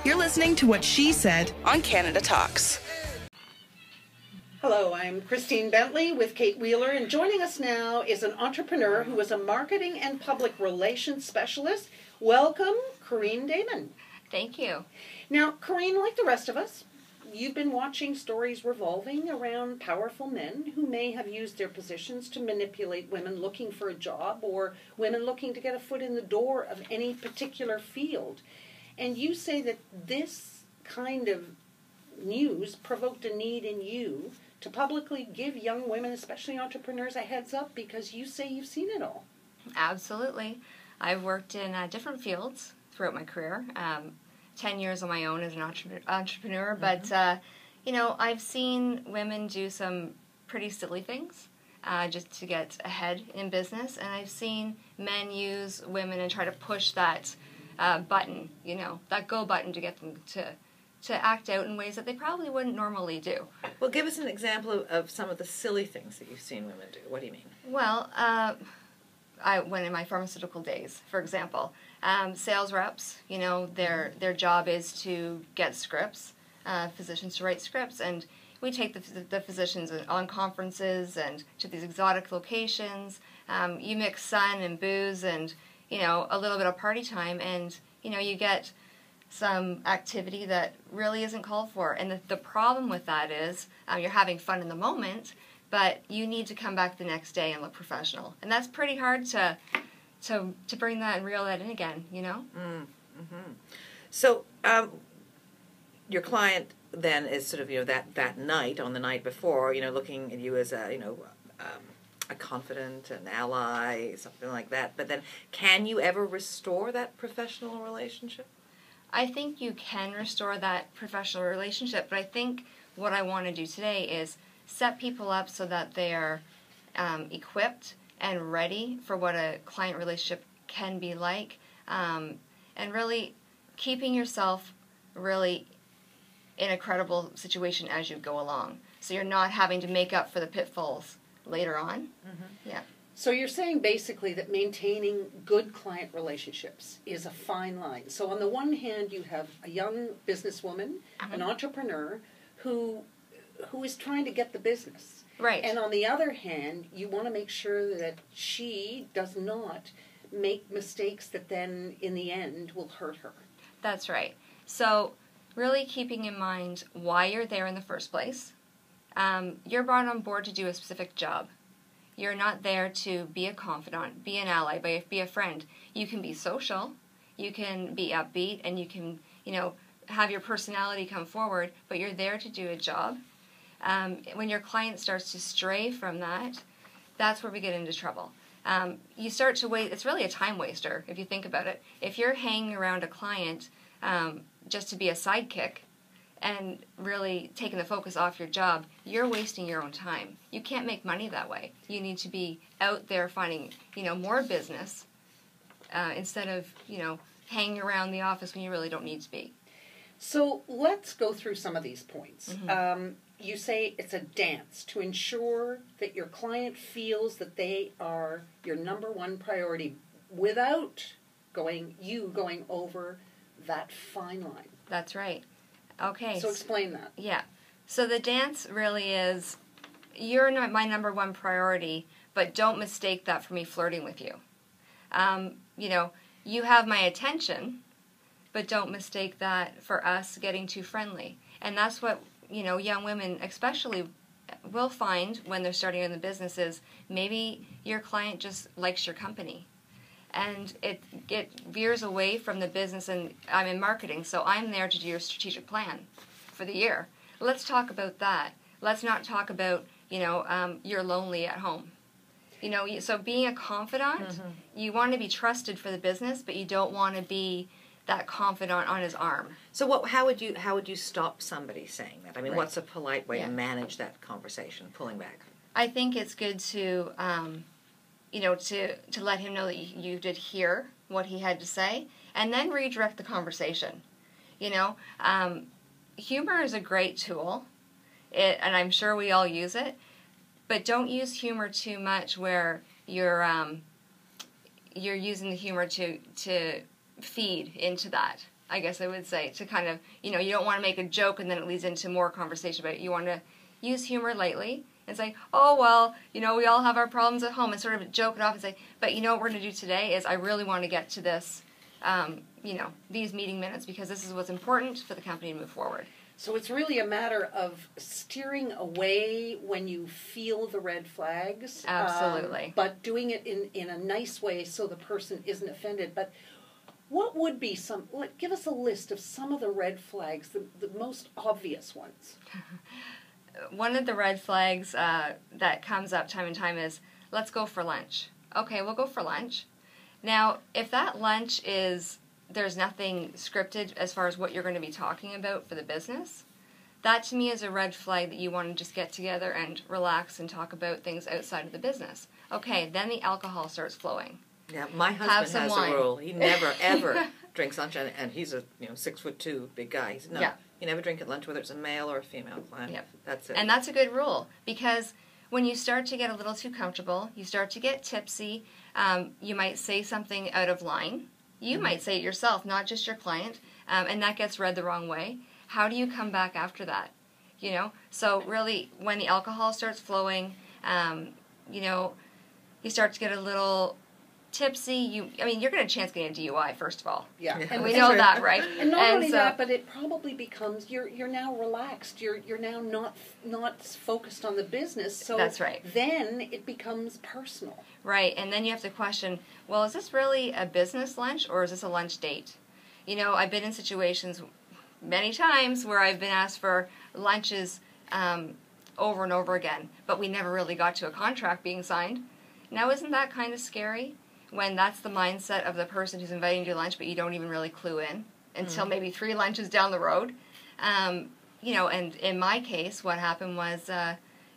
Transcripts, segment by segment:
You're listening to What She Said on Canada Talks. Hello, I'm Christine Bentley with Kate Wheeler, and joining us now is an entrepreneur who is a marketing and public relations specialist. Welcome, Corrine Dayman. Thank you. Now, Corrine, like the rest of us, you've been watching stories revolving around powerful men who may have used their positions to manipulate women looking for a job or women looking to get a foot in the door of any particular field. And you say that this kind of news provoked a need in you to publicly give young women, especially entrepreneurs, a heads up because you say you've seen it all. Absolutely. I've worked in different fields throughout my career. 10 years on my own as an entrepreneur, but I've seen women do some pretty silly things just to get ahead in business, and I've seen men use women and try to push that button, that go button to get them to act out in ways that they probably wouldn't normally do. Well, give us an example of some of the silly things that you've seen women do. What do you mean? Well, when in my pharmaceutical days, for example, sales reps, their job is to get scripts, physicians to write scripts, and we take the physicians on conferences and to these exotic locations. You mix sun and booze and, a little bit of party time, and, you get some activity that really isn't called for. And the problem with that is you're having fun in the moment, but you need to come back the next day and look professional. And that's pretty hard to bring that and reel that in again, Mm-hmm. So your client then is sort of, that night, on the night before, looking at you as a confidant, an ally, something like that. But then can you ever restore that professional relationship? I think you can restore that professional relationship, but I think what I want to do today is set people up so that they are equipped and ready for what a client relationship can be like, and really keeping yourself really in a credible situation as you go along. So you're not having to make up for the pitfalls later on. Mm-hmm. Yeah. So you're saying basically that maintaining good client relationships is a fine line. So on the one hand, you have a young businesswoman, mm-hmm. an entrepreneur, who is trying to get the business. Right. And on the other hand, you want to make sure that she does not make mistakes that then, in the end, will hurt her. That's right. So really keeping in mind why you're there in the first place. You're brought on board to do a specific job. You're not there to be a confidant, be an ally, be a friend. You can be social, you can be upbeat, and you can, have your personality come forward, but you're there to do a job. When your client starts to stray from that, that's where we get into trouble. You start to wait. It's really a time waster if you think about it. If you're hanging around a client just to be a sidekick and really taking the focus off your job, you're wasting your own time. You can't make money that way. You need to be out there finding, more business instead of, hanging around the office when you really don't need to be. So let's go through some of these points. Mm-hmm. You say it's a dance to ensure that your client feels that they are your number one priority without going over that fine line. That's right. Okay. So explain that. Yeah. So the dance really is, you're not my number one priority, but don't mistake that for me flirting with you. You have my attention, but don't mistake that for us getting too friendly. And that's what, young women especially will find when they're starting in the business is maybe your client just likes your company. And it veers away from the business, and I'm in marketing, so I'm there to do your strategic plan for the year. Let's talk about that. Let's not talk about, you're lonely at home. So being a confidant, mm-hmm. you want to be trusted for the business, but you don't want to be that confidant on his arm. So how would you stop somebody saying that? I mean, Right. What's a polite way to manage that conversation, pulling back? I think it's good to to let him know that you did hear what he had to say, and then redirect the conversation. Humor is a great tool, and I'm sure we all use it, but don't use humor too much where you're using the humor to feed into that. I guess I would say, to kind of, you don't want to make a joke and then it leads into more conversation about it. You want to use humor lightly and say, oh, well, we all have our problems at home, and sort of joke it off and say, but what we're going to do today is I really want to get to this, these meeting minutes, because this is what's important for the company to move forward. So it's really a matter of steering away when you feel the red flags. Absolutely. But doing it in a nice way so the person isn't offended. But what would be give us a list of some of the red flags, the most obvious ones. One of the red flags that comes up time and time is, let's go for lunch. Okay, we'll go for lunch. Now, if that lunch there's nothing scripted as far as what you're going to be talking about for the business, that to me is a red flag that you want to just get together and relax and talk about things outside of the business. Okay, then the alcohol starts flowing. Yeah, my husband has wine. a rule. He never, ever drinks lunch, and he's a 6'2" big guy. You never drink at lunch, whether it's a male or a female client. Yep. That's it. And that's a good rule, because when you start to get a little too comfortable, you start to get tipsy, you might say something out of line. You might say it yourself, not just your client, and that gets read the wrong way. How do you come back after that? So really, when the alcohol starts flowing, you start to get a little tipsy. You're going to chance getting a DUI, first of all. Yeah. And we know that, right? And not only that, but it probably becomes you're now relaxed. You're now not focused on the business. So that's right. Then it becomes personal. Right, and then you have to question, well, is this really a business lunch or is this a lunch date? I've been in situations many times where I've been asked for lunches over and over again, but we never really got to a contract being signed. Now, isn't that kind of scary when that's the mindset of the person who's inviting you to lunch, but you don't even really clue in until maybe 3 lunches down the road? And in my case, what happened was,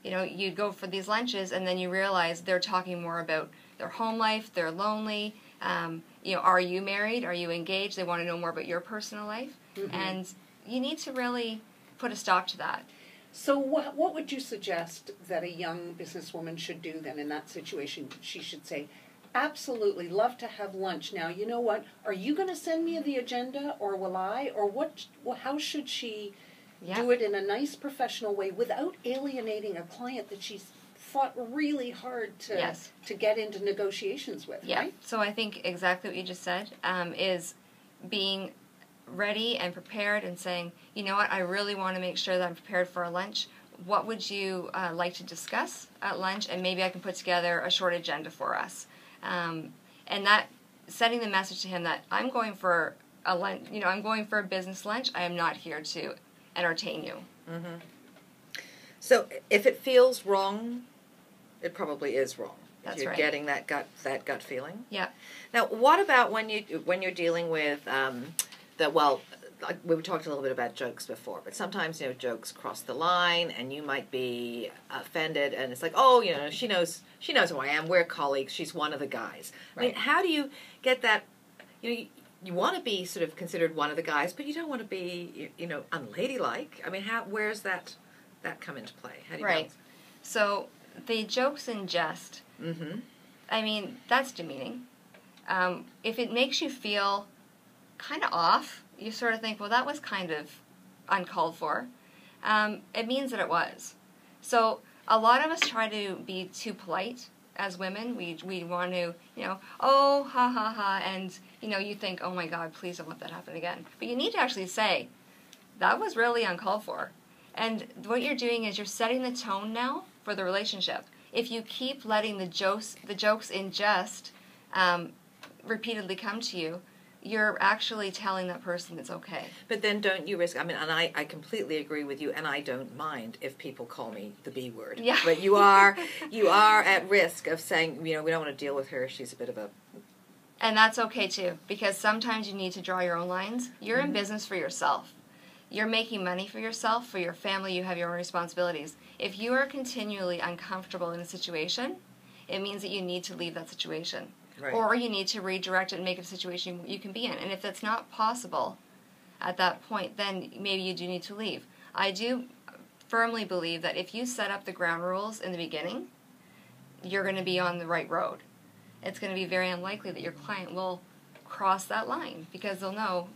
you'd go for these lunches and then you realize they're talking more about their home life, they're lonely, are you married, are you engaged? They want to know more about your personal life. Mm-hmm. And you need to really put a stop to that. So what would you suggest that a young businesswoman should do then in that situation? She should say, absolutely, love to have lunch. Now, you know what? Are you going to send me the agenda, or will I? Or how should she do it in a nice, professional way without alienating a client that she's fought really hard to get into negotiations with, right? So I think exactly what you just said is being ready and prepared and saying, you know what, I really want to make sure that I'm prepared for a lunch. What would you like to discuss at lunch? And maybe I can put together a short agenda for us. And that, sending the message to him that I'm going for a lunch, I'm going for a business lunch. I am not here to entertain you. Mm-hmm. So if it feels wrong, it probably is wrong. That's you're right. Getting that gut feeling. Yeah. Now, what about when you're dealing with like we talked a little bit about jokes before, but sometimes jokes cross the line, and you might be offended, and it's like, oh, she knows who I am. We're colleagues. She's one of the guys. Right. I mean, how do you get that? You want to be sort of considered one of the guys, but you don't want to be unladylike. I mean, where's that come into play? How do you balance? So the jokes in jest. Mm-hmm. I mean, that's demeaning. If it makes you feel kind of off, you sort of think, well, that was kind of uncalled for. It means that it was. So a lot of us try to be too polite as women. We want to, oh, ha, ha, ha, and, you think, oh, my God, please don't let that happen again. But you need to actually say, that was really uncalled for. And what you're doing is you're setting the tone now for the relationship. If you keep letting the jokes in jest repeatedly come to you, you're actually telling that person it's okay. But then don't you risk, and I completely agree with you, and I don't mind if people call me the B word. Yeah. But you are at risk of saying, we don't want to deal with her, she's a bit of a... And that's okay too, because sometimes you need to draw your own lines. You're in business for yourself. You're making money for yourself, for your family, you have your own responsibilities. If you are continually uncomfortable in a situation, it means that you need to leave that situation. Right. Or you need to redirect it and make it a situation you can be in. And if that's not possible at that point, then maybe you do need to leave. I do firmly believe that if you set up the ground rules in the beginning, you're going to be on the right road. It's going to be very unlikely that your client will cross that line, because they'll know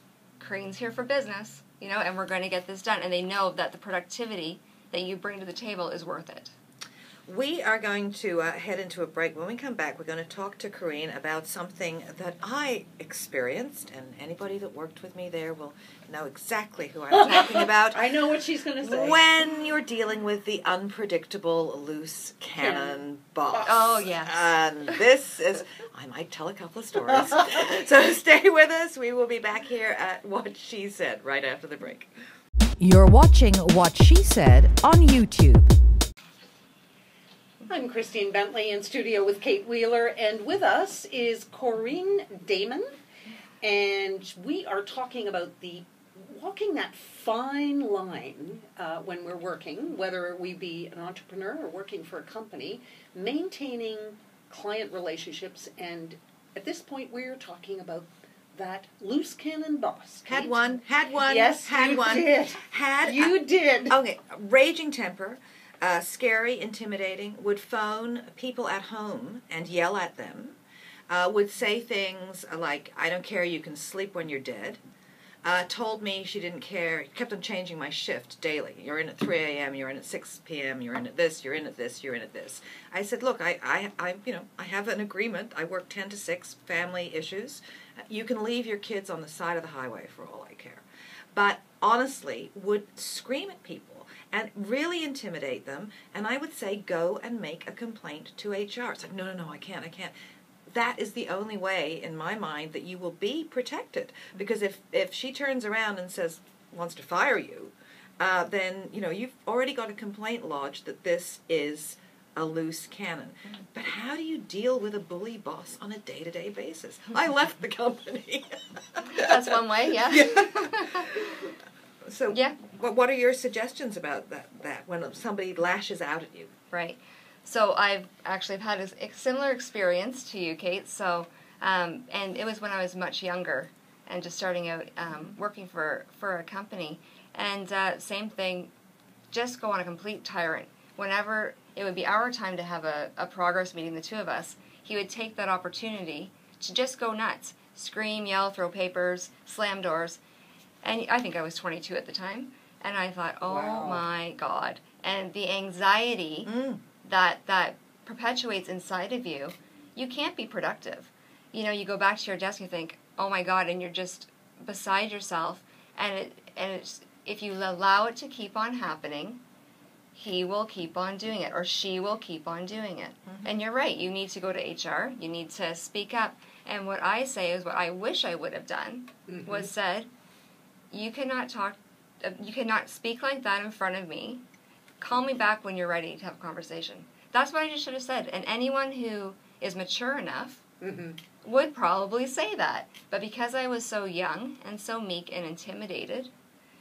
Corrine's here for business, and we're going to get this done. And they know that the productivity that you bring to the table is worth it. We are going to head into a break. When we come back, we're going to talk to Corrine about something that I experienced, and anybody that worked with me there will know exactly who I'm talking about. I know what she's going to say. When you're dealing with the unpredictable loose cannon boss. Oh, yes. And this is, I might tell a couple of stories. So stay with us. We will be back here at What She Said right after the break. You're watching What She Said on YouTube. I'm Christine Bentley in studio with Kate Wheeler, and with us is Corrine Dayman, and we are talking about walking that fine line when we're working, whether we be an entrepreneur or working for a company, maintaining client relationships, and at this point we're talking about that loose cannon boss. Kate. Had one. Yes, had you one. did. You did. Okay, raging temper. Scary, intimidating, would phone people at home and yell at them, would say things like, I don't care, you can sleep when you're dead, told me she didn't care, kept on changing my shift daily. You're in at 3 a.m., you're in at 6 p.m., you're in at this, you're in at this, you're in at this. I said, look, I have an agreement. I work 10 to 6, family issues. You can leave your kids on the side of the highway for all I care. But honestly, would scream at people and really intimidate them, and I would say, go and make a complaint to HR. It's like, no, I can't. That is the only way, in my mind, that you will be protected. Because if she turns around and wants to fire you, then, you've already got a complaint lodged that this is a loose cannon. But how do you deal with a bully boss on a day-to-day basis? I left the company. That's one way, yeah. So, yeah. What are your suggestions about that when somebody lashes out at you? Right. So I've had a similar experience to you, Kate. So, and it was when I was much younger and just starting out working for a company. And same thing, just go on a complete tyrant. Whenever it would be our time to have a progress meeting, the two of us, he would take that opportunity to just go nuts, scream, yell, throw papers, slam doors. And I think I was 22 at the time. And I thought, oh, wow. My God. And the anxiety that perpetuates inside of you, you can't be productive. You go back to your desk and you think, oh, my God, and you're just beside yourself. And it's, if you allow it to keep on happening, he will keep on doing it, or she will keep on doing it. Mm-hmm. And you're right. You need to go to HR. You need to speak up. And what I say is what I wish I would have done was said, you cannot speak like that in front of me. Call me back when you're ready to have a conversation. That's what I just should have said. And anyone who is mature enough would probably say that. But because I was so young and so meek and intimidated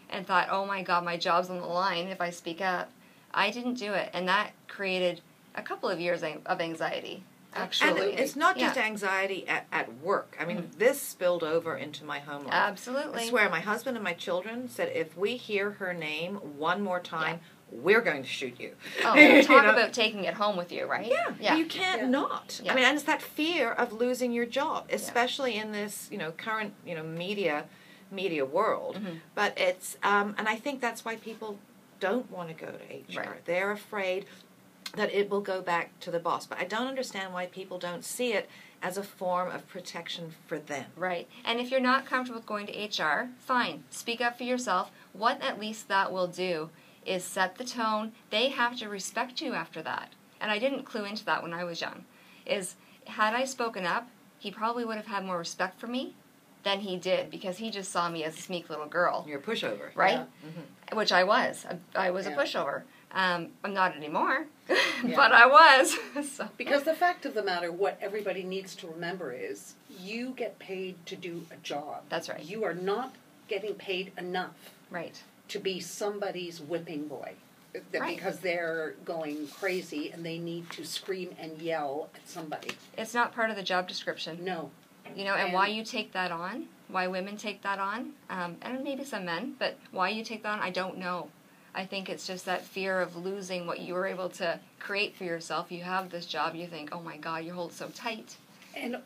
and thought, oh my God, my job's on the line if I speak up, I didn't do it. And that created a couple of years of anxiety. Absolutely. And it's not just anxiety at work. I mean, this spilled over into my home life. Absolutely. I swear, my husband and my children said, if we hear her name one more time, we're going to shoot you. Oh, talk about taking it home with you, right? Yeah. You can't not. Yeah. I mean, and it's that fear of losing your job, especially in this, current, media world. But it's, and I think that's why people don't want to go to HR. Right. They're afraid that it will go back to the boss. But I don't understand why people don't see it as a form of protection for them. Right. And if you're not comfortable with going to HR, fine. Speak up for yourself. What at least that will do is set the tone. They have to respect you after that. And I didn't clue into that when I was young. Had I spoken up, he probably would have had more respect for me than he did, because he just saw me as a meek little girl. You're a pushover. Right? Yeah. Which I was. I was a pushover. I'm not anymore, but I was. So. Because the fact of the matter, what everybody needs to remember is you get paid to do a job. That's right. You are not getting paid enough to be somebody's whipping boy. Because they're going crazy and they need to scream and yell at somebody. It's not part of the job description. No. And why you take that on, why women take that on, and maybe some men, but why you take that on, I don't know. I think it's just that fear of losing what you were able to create for yourself. You have this job, you think, oh my God, you hold it so tight. And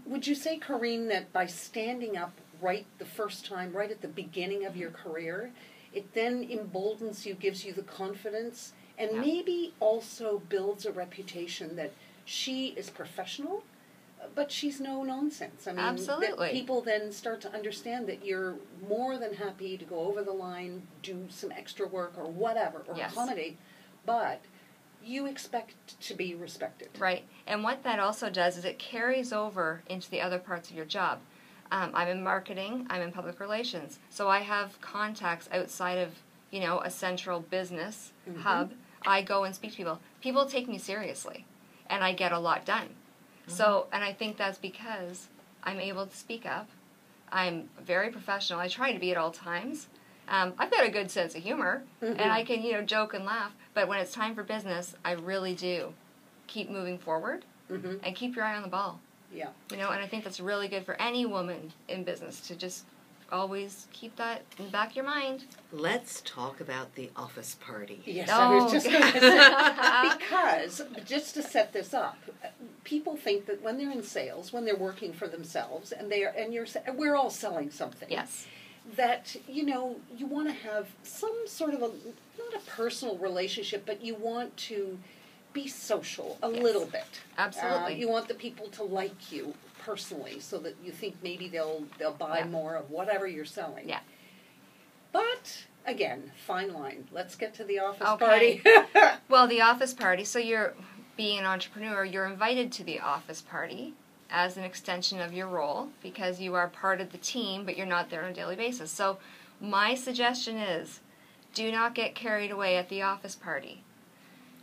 would you say, Corrine, that by standing up right the first time, right at the beginning of your career, it then emboldens you, gives you the confidence, and maybe also builds a reputation that she is professional, but she's no nonsense. I mean, Absolutely. that people then start to understand that you're more than happy to go over the line, do some extra work or whatever, or accommodate, but you expect to be respected. Right. And what that also does is it carries over into the other parts of your job. I'm in marketing, I'm in public relations, so I have contacts outside of, a central business hub. I go and speak to people. People take me seriously, and I get a lot done. So, and I think that's because I'm able to speak up. I'm very professional. I try to be at all times. I've got a good sense of humor, and I can, joke and laugh. But when it's time for business, I really do keep moving forward and keep your eye on the ball. Yeah. And I think that's really good for any woman in business to just always keep that in the back of your mind. Let's talk about the office party. Yes, I was just going to say, because, just to set this up, people think that when they're in sales, when they're working for themselves, and we're all selling something. Yes. That, you want to have some sort of not a personal relationship, but you want to be social a little bit. Absolutely. You want the people to like you personally, so that you think maybe they'll buy more of whatever you're selling. Yeah. But again, fine line. Let's get to the office party. Well, the office party. So you're being an entrepreneur. You're invited to the office party as an extension of your role because you are part of the team, but you're not there on a daily basis. So my suggestion is, do not get carried away at the office party.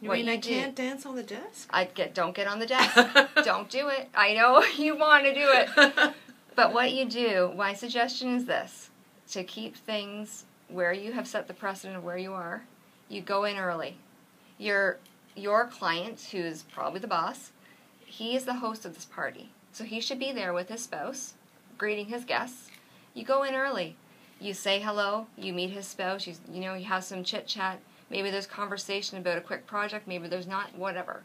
You mean I can't dance on the desk? Don't get on the desk. Don't do it. I know you want to do it. But what you do, my suggestion is this, to keep things where you have set the precedent of where you are, you go in early. Your client, who's probably the boss, he is the host of this party. So he should be there with his spouse, greeting his guests. You go in early. You say hello. You meet his spouse. You have some chit-chat. Maybe there's conversation about a quick project. Maybe there's not. Whatever.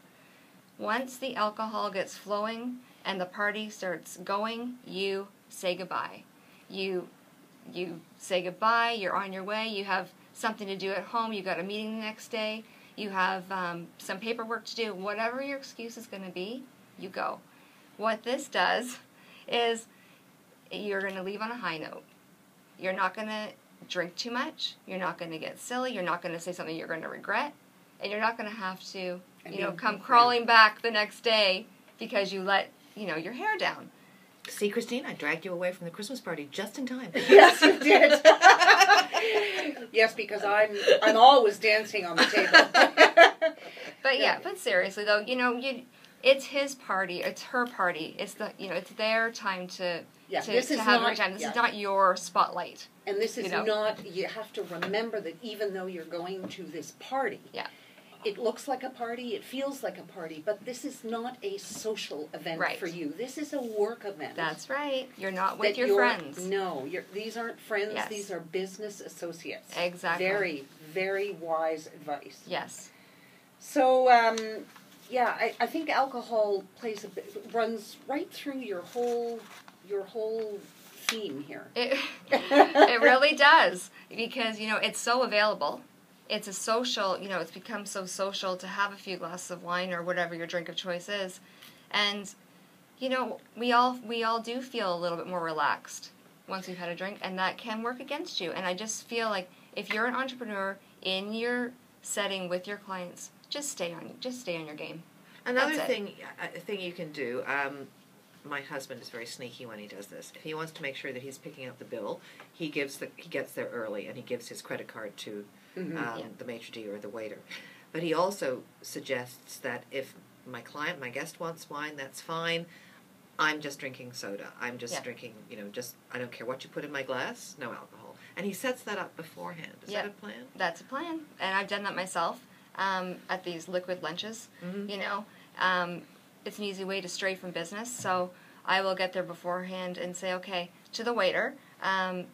Once the alcohol gets flowing and the party starts going, you say goodbye. You say goodbye. You're on your way. You have something to do at home. You've got a meeting the next day. You have some paperwork to do. Whatever your excuse is going to be, you go. What this does is you're going to leave on a high note. You're not going to drink too much. You're not going to get silly. You're not going to say something you're going to regret. And you're not going to have to, come crawling back the next day because you let, your hair down. See, Christine, I dragged you away from the Christmas party just in time. Yes, you did. Yes, because I'm always dancing on the table. But seriously though, it's his party, it's her party. It's it's their time to have a great time. This is not your spotlight. And this is not, you have to remember that even though you're going to this party, it looks like a party, it feels like a party, but this is not a social event for you. This is a work event. That's right. You're not with your friends. No, these aren't friends, these are business associates. Exactly. Very, very wise advice. Yes. So, I think alcohol runs right through your whole theme here. It really does, because it's so available. It's a social, it's become so social to have a few glasses of wine or whatever your drink of choice is, and we all do feel a little bit more relaxed once we've had a drink, and that can work against you. And I just feel like if you're an entrepreneur in your setting with your clients, just stay on your game. Another thing you can do. My husband is very sneaky when he does this. If he wants to make sure that he's picking up the bill, he gets there early and he gives his credit card to the maitre d' or the waiter. But he also suggests that if my guest wants wine, that's fine. I'm just drinking soda. I'm just drinking, I don't care what you put in my glass, no alcohol. And he sets that up beforehand. Is that a plan? That's a plan. And I've done that myself at these liquid lunches. It's an easy way to stray from business. So I will get there beforehand and say, okay, to the waiter, I'm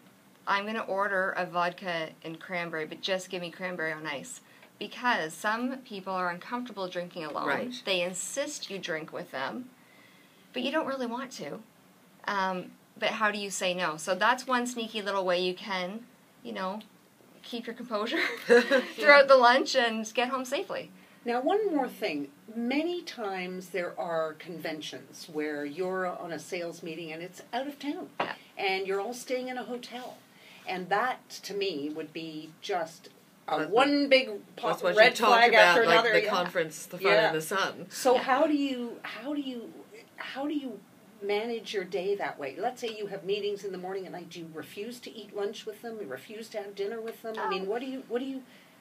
going to order a vodka and cranberry, but just give me cranberry on ice. Because some people are uncomfortable drinking alone. Right. They insist you drink with them, but you don't really want to. but how do you say no? So that's one sneaky little way you can, keep your composure throughout the lunch and get home safely. Now, one more thing. Many times there are conventions where you're on a sales meeting and it's out of town. Yeah. And you're all staying in a hotel. And that, to me, would be just one big red flag after another. Like the conference, the fun in the sun. So how do you manage your day that way? Let's say you have meetings in the morning and night. Do you refuse to eat lunch with them? You refuse to have dinner with them? I mean,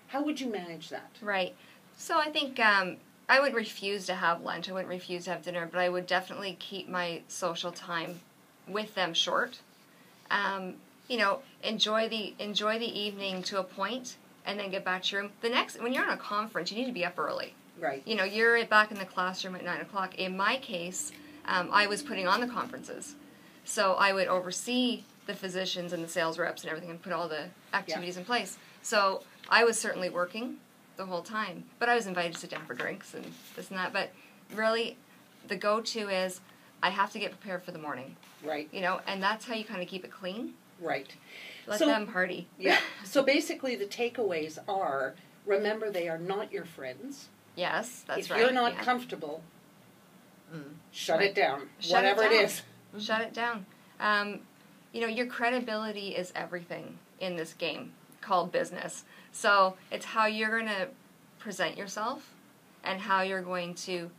how would you manage that? Right. So I think I would refuse to have lunch. I wouldn't refuse to have dinner, but I would definitely keep my social time with them short. Enjoy the evening to a point, and then get back to your room. When you're on a conference, you need to be up early. Right. You're back in the classroom at 9 o'clock. In my case, I was putting on the conferences, so I would oversee the physicians and the sales reps and everything, and put all the activities in place. So I was certainly working the whole time, but I was invited to sit down for drinks and this and that. But really, the go-to is I have to get prepared for the morning. Right. And that's how you kind of keep it clean. Right. Let them party. Yeah. So basically the takeaways are, remember, they are not your friends. Yes, that's right. If you're not comfortable, shut it down. Whatever it is. Shut it down. Your credibility is everything in this game called business. So it's how you're going to present yourself and how you're going to,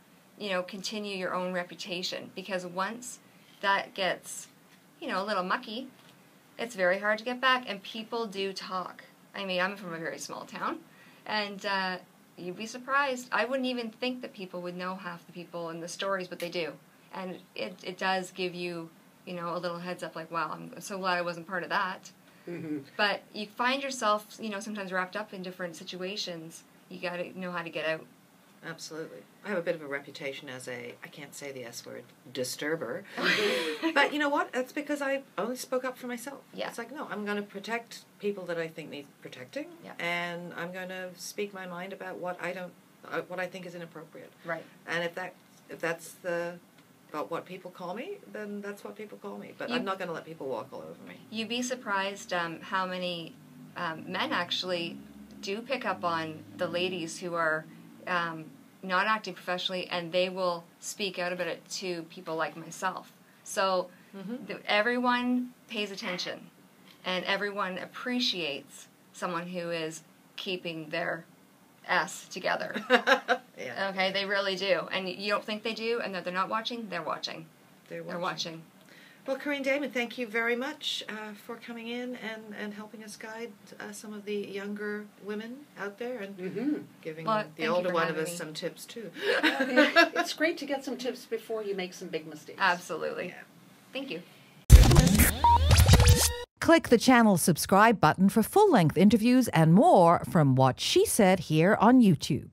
continue your own reputation. Because once that gets, a little mucky, it's very hard to get back. And people do talk. I mean, I'm from a very small town. And you'd be surprised. I wouldn't even think that people would know half the people and the stories, but they do. And it does give you, a little heads up like, wow, I'm so glad I wasn't part of that. Mm-hmm. But you find yourself, sometimes wrapped up in different situations. You got to know how to get out. Absolutely. I have a bit of a reputation as I can't say the S word, disturber. But you know what? That's because I only spoke up for myself. Yeah. It's like, no, I'm going to protect people that I think need protecting. Yeah. And I'm going to speak my mind about what I think is inappropriate. Right. And if that's about what people call me, then that's what people call me. But I'm not going to let people walk all over me. You'd be surprised how many men actually do pick up on the ladies who are not acting professionally, and they will speak out about it to people like myself. So everyone pays attention, and everyone appreciates someone who is keeping their S together. Yeah. Okay, they really do. And you don't think they do, and that they're not watching? They're watching. They're watching. Well, Corrine Dayman, thank you very much for coming in and helping us guide some of the younger women out there and giving the older one of us some tips, too. It's great to get some tips before you make some big mistakes. Absolutely. Yeah. Thank you. Click the channel subscribe button for full-length interviews and more from What She Said here on YouTube.